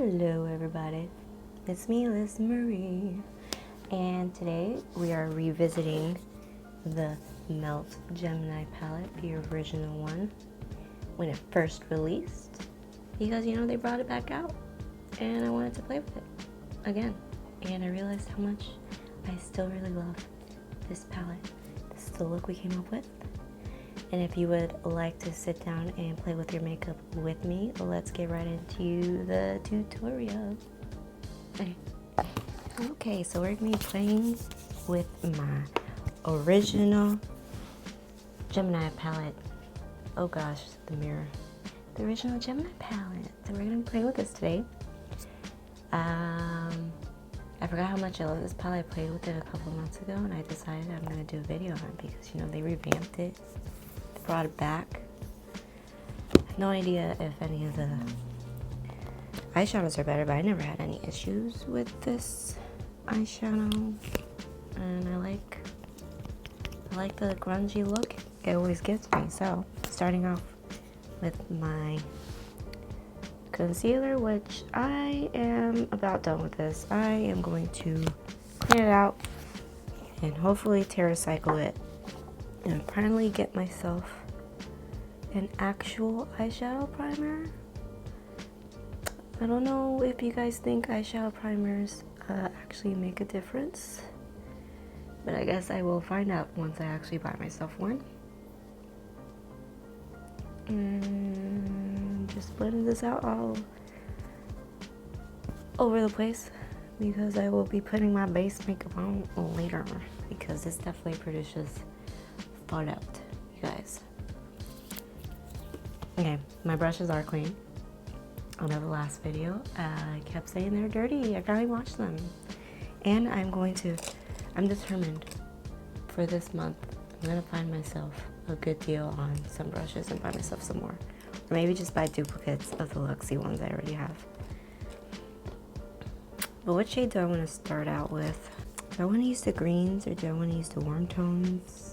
Hello everybody, it's me, Liz Marie, and today we are revisiting the Melt Gemini palette, the original one, when it first released, because you know they brought it back out, and I wanted to play with it again, and I realized how much I still really love this palette. This is the look we came up with. And if you would like to sit down and play with your makeup with me, let's get right into the tutorial. Okay, so we're going to be playing with my original Gemini palette. Oh gosh, the mirror. The original Gemini palette. So we're going to be playing with this today. I forgot how much I love this palette. I played with it a couple of months ago and I decided I'm going to do a video on it because, you know, they revamped it. Brought it back. No idea if any of the eyeshadows are better, but I never had any issues with this eyeshadow, and I like the grungy look it always gives me. So starting off with my concealer, which I am about done with this. I am going to clean it out and hopefully TerraCycle it and finally get myself an actual eyeshadow primer. I don't know if you guys think eyeshadow primers actually make a difference, but I guess I will find out once I actually buy myself one. Just blending this out all over the place because I will be putting my base makeup on later, because this definitely produces fallout, you guys. Okay, my brushes are clean. On the last video, I kept saying they're dirty. I finally washed them. And I'm determined for this month, I'm gonna find myself a good deal on some brushes and buy myself some more. Or maybe just buy duplicates of the Luxie ones I already have. But what shade do I want to start out with? Do I want to use the greens or do I want to use the warm tones?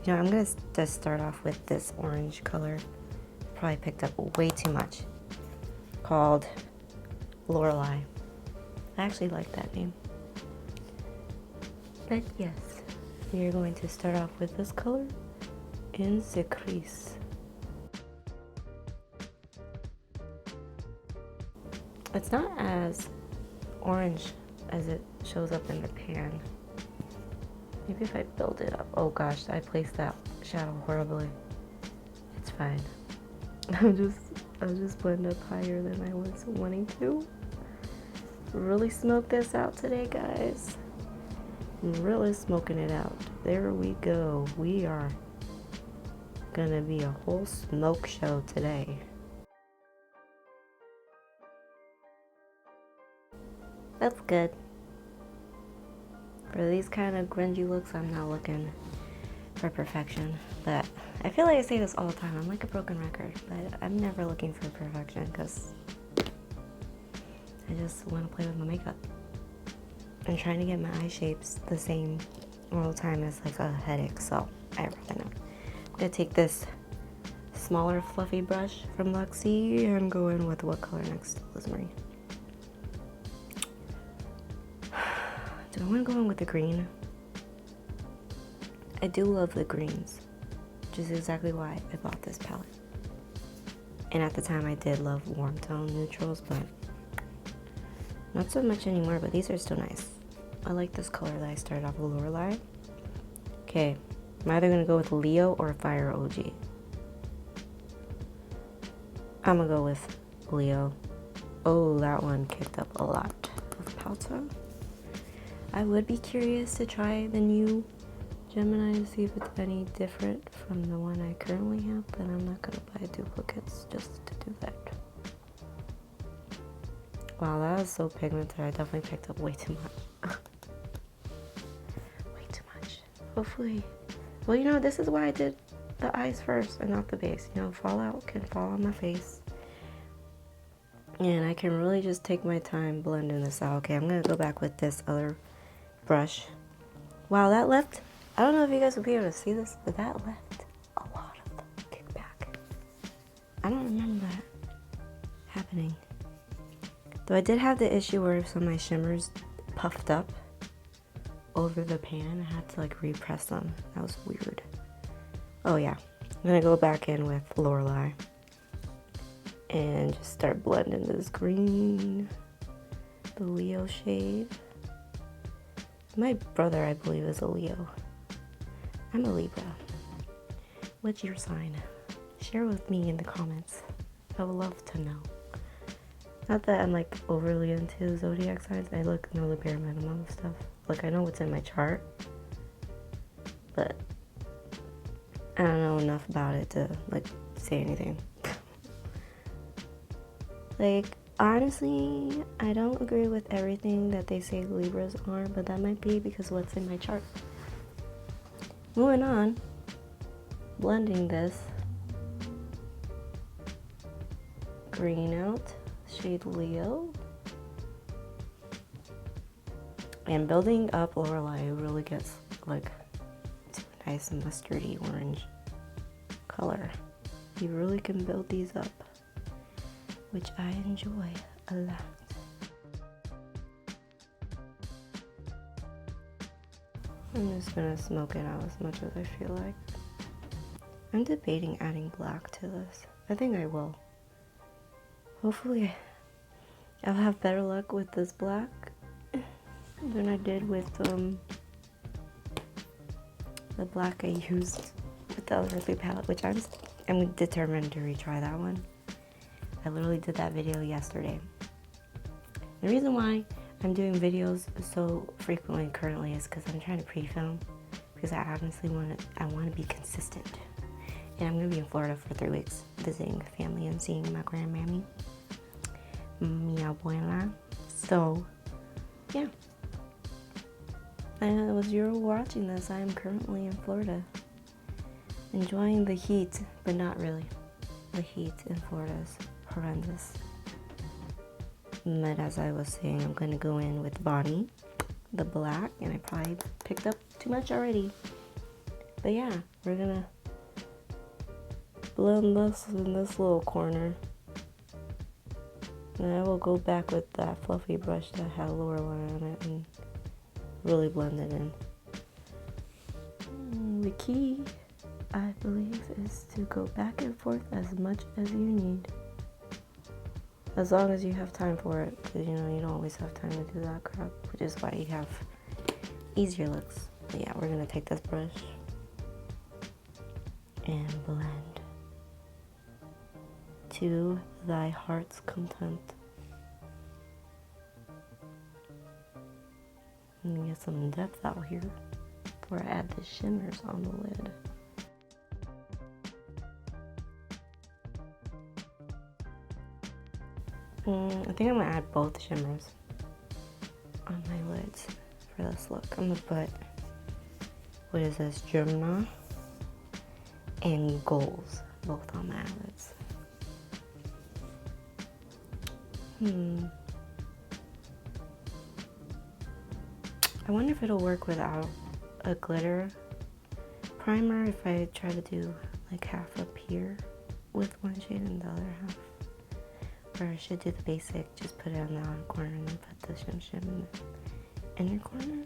You know, I'm going to just start off with this orange color. Probably picked up way too much. Called Lorelei. I actually like that name. But yes, we are going to start off with this color in the crease. It's not as orange as it shows up in the pan. Maybe if I build it up. Oh gosh, I placed that shadow horribly. It's fine. I'll just blend up higher than I was wanting to. Really smoke this out today, guys. I'm really smoking it out. There we go. We are gonna be a whole smoke show today. That's good. For these kind of grungy looks, I'm not looking for perfection, but I feel like I say this all the time. I'm like a broken record, but I'm never looking for perfection because I just want to play with my makeup. And trying to get my eye shapes the same all the time is like a headache, so I really know. I'm gonna take this smaller fluffy brush from Luxie and go in with what color next, Liz Marie? Do I want to go in with the green? I do love the greens, which is exactly why I bought this palette. And at the time I did love warm tone neutrals, but not so much anymore, but these are still nice. I like this color that I started off with Lorelei. Okay, I'm either going to go with Leo or Fire OG. I'm going to go with Leo. Oh, that one kicked up a lot of powder. I would be curious to try the new Gemini to see if it's any different from the one I currently have, but I'm not going to buy duplicates just to do that. Wow, that was so pigmented. I definitely picked up way too much. Way too much. Hopefully. Well, you know, this is why I did the eyes first and not the base. You know, fallout can fall on my face. And I can really just take my time blending this out. Okay, I'm going to go back with this other brush. Wow, that left, I don't know if you guys will be able to see this, but that left a lot of kickback. I don't remember that happening Though I did have the issue where some of my shimmers puffed up over the pan. I had to like repress them. That was weird. Oh yeah, I'm gonna go back in with Lorelei and just start blending this green, the Leo shade. My brother, I believe, is a Leo. I'm a Libra. What's your sign? Share with me in the comments. I would love to know. Not that I'm like overly into zodiac signs. I know the bare minimum of stuff. Like I know what's in my chart, but I don't know enough about it to like say anything. Like honestly, I don't agree with everything that they say Libras are, but that might be because what's in my chart. Moving on, blending this green out, shade Leo, and building up Lorelei really gets like to a nice mustardy orange color. You really can build these up, which I enjoy a lot. I'm just gonna smoke it out as much as I feel like. I'm debating adding black to this. I think I will. Hopefully I'll have better luck with this black than I did with the black I used with the Eldridge palette, which I'm determined to retry that one. I literally did that video yesterday. The reason why I'm doing videos so frequently currently is because I'm trying to pre-film, because I honestly want to be consistent. And I'm going to be in Florida for 3 weeks visiting family and seeing my grandmammy, mi abuela. So, yeah. As you're watching this, I am currently in Florida, enjoying the heat, but not really. The heat in Florida is horrendous. But as I was saying, I'm going to go in with Bonnie, the black, and I probably picked up too much already. But yeah, we're going to blend this in this little corner. And I will go back with that fluffy brush that had Lorelei on it and really blend it in. The key, I believe, is to go back and forth as much as you need. As long as you have time for it, because you know you don't always have time to do that crap, which is why you have easier looks. But yeah, we're gonna take this brush and blend to thy heart's content. Let me get some depth out here before I add the shimmers on the lid. I think I'm gonna add both shimmers on my lids for this look. I'm gonna put, what is this, Gemini and Goals, both on my eyelids. I wonder if it'll work without a glitter primer if I try to do like half up here with one shade and the other half. Or I should do the basic, just put it on the outer corner and then put the shim shim in the inner corner.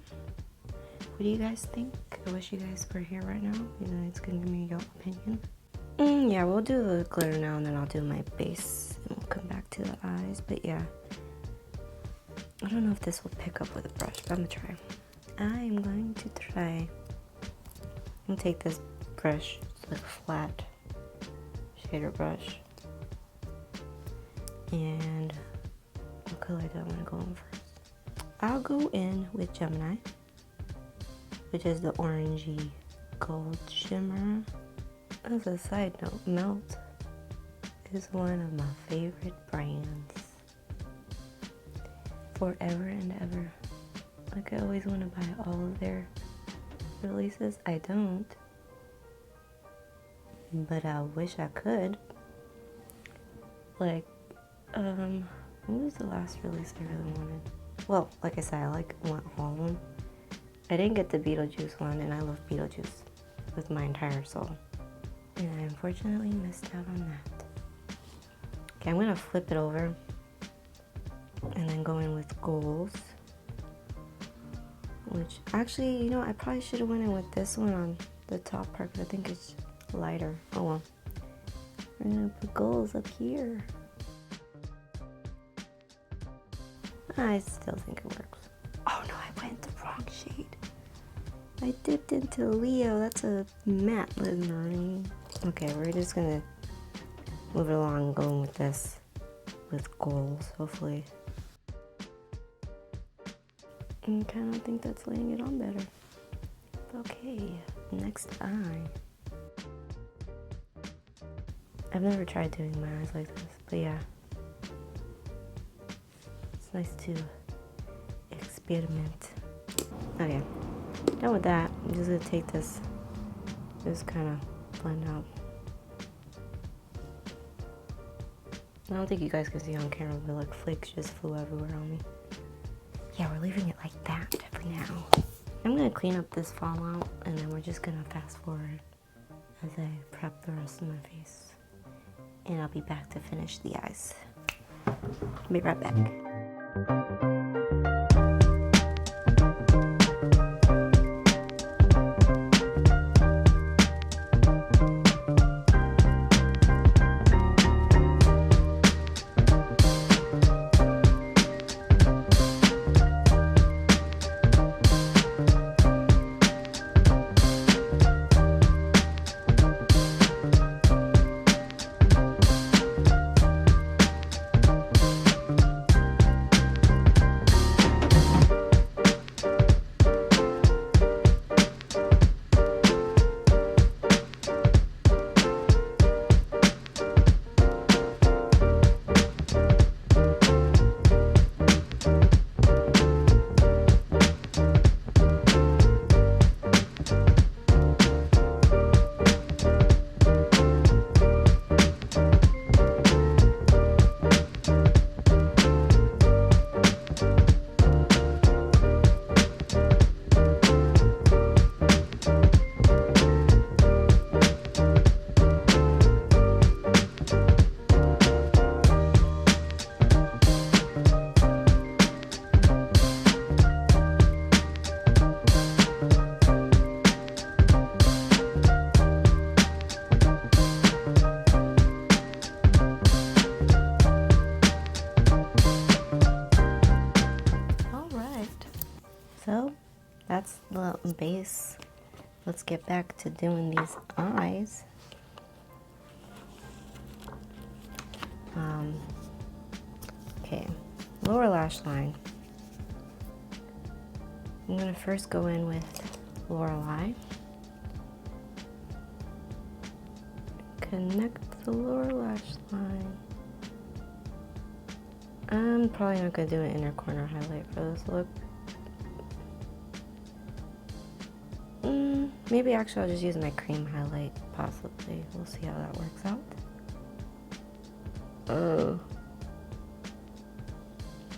What do you guys think? I wish you guys were here right now. You guys can give me your opinion. Yeah, we'll do the glitter now and then I'll do my base and we'll come back to the eyes. But yeah, I don't know if this will pick up with a brush, but I'm gonna try. I'm going to try. I'm gonna take this brush, it's like a flat shader brush. And what color do I want to go in first? I'll go in with Gemini, which is the orangey gold shimmer. As a side note, Melt is one of my favorite brands. Forever and ever. Like I always want to buy all of their releases. I don't. But I wish I could. Like, what was the last release I really wanted? Well, like I said, I want all of them. I didn't get the Beetlejuice one, and I love Beetlejuice with my entire soul. And I unfortunately missed out on that. Okay, I'm gonna flip it over. And gonna go in with goals. Which, actually, you know, I probably should have went in with this one on the top part because I think it's lighter. Oh well. We're gonna put goals up here. I still think it works. Oh no, I went the wrong shade. I dipped into Leo. That's a matte marine. Okay, we're just gonna move it along, going with this with goals, hopefully. I kind of think that's laying it on better. Okay, next eye. I've never tried doing my eyes like this, but yeah. It's nice to experiment. Okay, done with that. I'm just gonna take this, just kind of blend out. I don't think you guys can see on camera, but like flakes just flew everywhere on me. Yeah, we're leaving it like that for now. I'm gonna clean up this fallout and then we're just gonna fast forward as I prep the rest of my face. And I'll be back to finish the eyes. Be right back. So that's the base. Let's get back to doing these eyes. Okay, lower lash line. I'm gonna first go in with Lorelei. Connect the lower lash line. I'm probably not gonna do an inner corner highlight for this look. Maybe actually I'll just use my cream highlight, possibly. We'll see how that works out. Oh.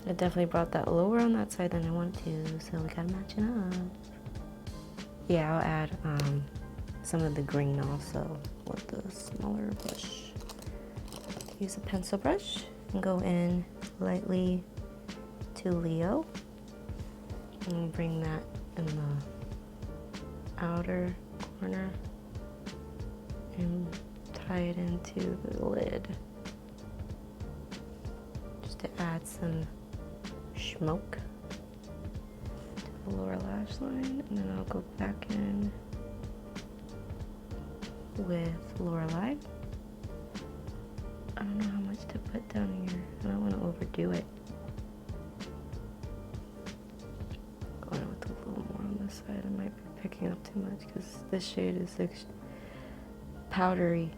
I definitely brought that lower on that side than I want to, so we gotta match it up. Yeah, I'll add some of the green also with the smaller brush. Use a pencil brush and go in lightly to Leo. And bring that in the outer corner and tie it into the lid just to add some smoke to the lower lash line. And then I'll go back in with Lorelei. I don't know how much to put down here. I don't want to overdo it. Going with a little more on this side. I might be picking up too much because this shade is like powdery,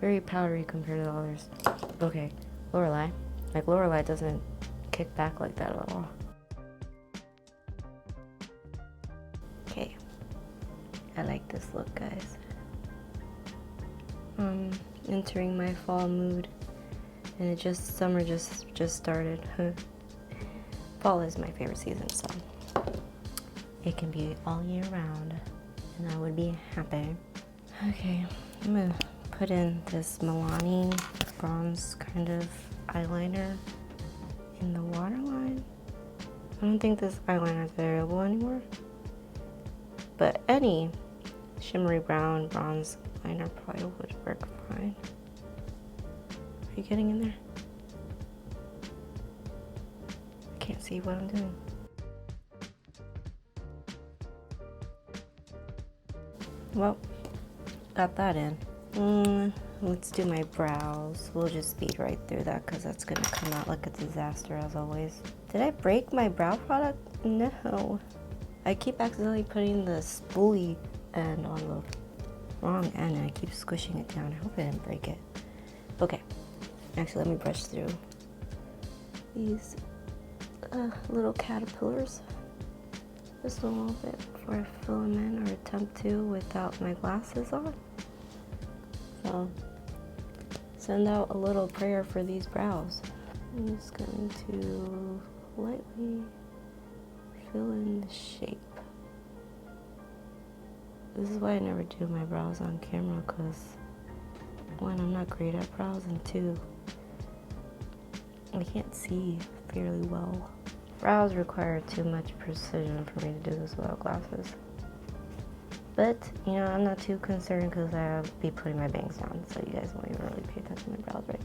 very powdery compared to the others. Okay, Lorelei. Like Lorelei doesn't kick back like that at all. Okay, I like this look, guys. Entering my fall mood, and summer just started. Fall is my favorite season, so it can be all year round, and I would be happy. Okay, I'm gonna put in this Milani Bronze kind of eyeliner in the waterline. I don't think this eyeliner is available anymore. But any shimmery brown bronze liner probably would work fine. Are you getting in there? I can't see what I'm doing. Well, got that in. Let's do my brows. We'll just speed right through that because that's gonna come out like a disaster as always. Did I break my brow product? No. I keep accidentally putting the spoolie end on the wrong end and I keep squishing it down. I hope I didn't break it. Okay, actually let me brush through these little caterpillars just a little bit before I fill them in or attempt to without my glasses on. So send out a little prayer for these brows. I'm just going to lightly fill in the shape. This is why I never do my brows on camera, because one, I'm not great at brows, and two, I can't see fairly well. Brows require too much precision for me to do this without glasses. But, you know, I'm not too concerned because I'll be putting my bangs down, so you guys won't even really pay attention to my brows, right?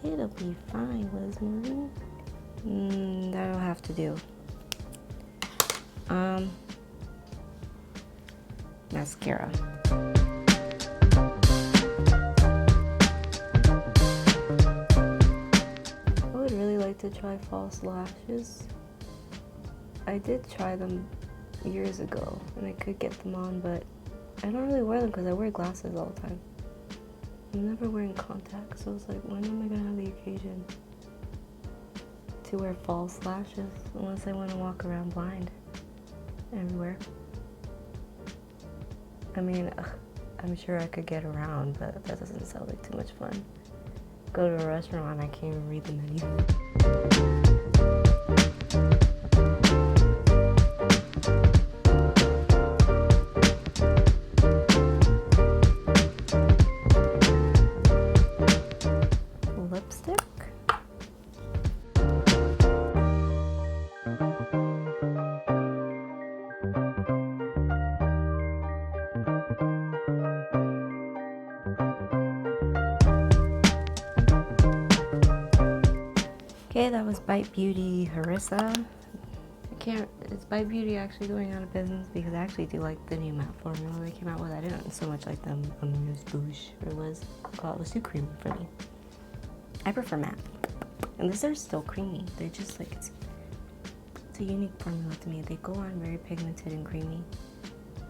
It'll be fine, Liz Marie. That'll have to do. Mascara. I would really like to try false lashes. I did try them years ago and I could get them on, but I don't really wear them because I wear glasses all the time. I'm never wearing contacts, so it's like, when am I gonna have the occasion to wear false lashes unless I want to walk around blind everywhere? I mean, I'm sure I could get around, but that doesn't sound like too much fun. Go to a restaurant, I can't even read the menu. Lipstick. Okay, that was Bite Beauty Harissa. Is Bite Beauty actually going out of business? Because I actually do like the new matte formula they came out with. I didn't so much like them Amuse Bouche, or was called. It was too creamy for me. I prefer matte. And these are still creamy. They're just like, it's a unique formula to me. They go on very pigmented and creamy.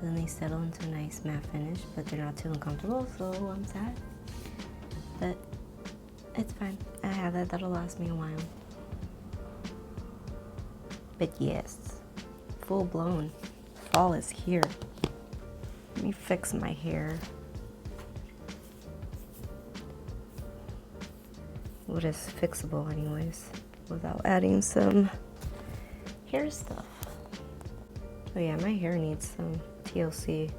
Then they settle into a nice matte finish, but they're not too uncomfortable, so I'm sad. But it's fine. I have that. That'll last me a while. But yes, full blown fall is here. Let me fix my hair. What is fixable anyways, without adding some hair stuff. Oh yeah, my hair needs some TLC,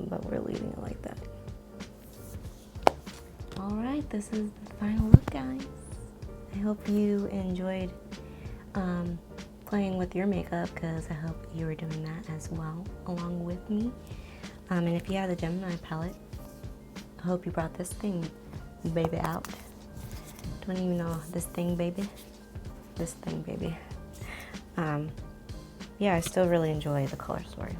but we're leaving it like that. Alright, this is the final look, guys. I hope you enjoyed playing with your makeup, because I hope you were doing that as well along with me. And if you have the Gemini palette, I hope you brought this thing baby out. Don't even know this thing baby. This thing baby. Yeah, I still really enjoy the color story.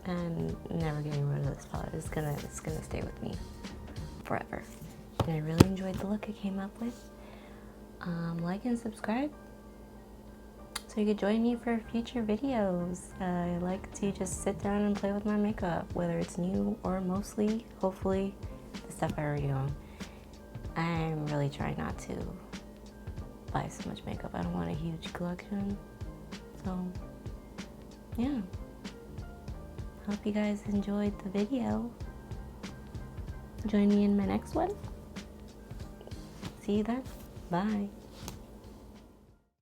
And never getting rid of this palette. It's gonna stay with me forever. And I really enjoyed the look I came up with. Like and subscribe so you could join me for future videos. I like to just sit down and play with my makeup, whether it's new or mostly, hopefully, the stuff I already own. I'm really trying not to buy so much makeup. I don't want a huge collection. So, yeah. Hope you guys enjoyed the video. Join me in my next one. See you then. Bye.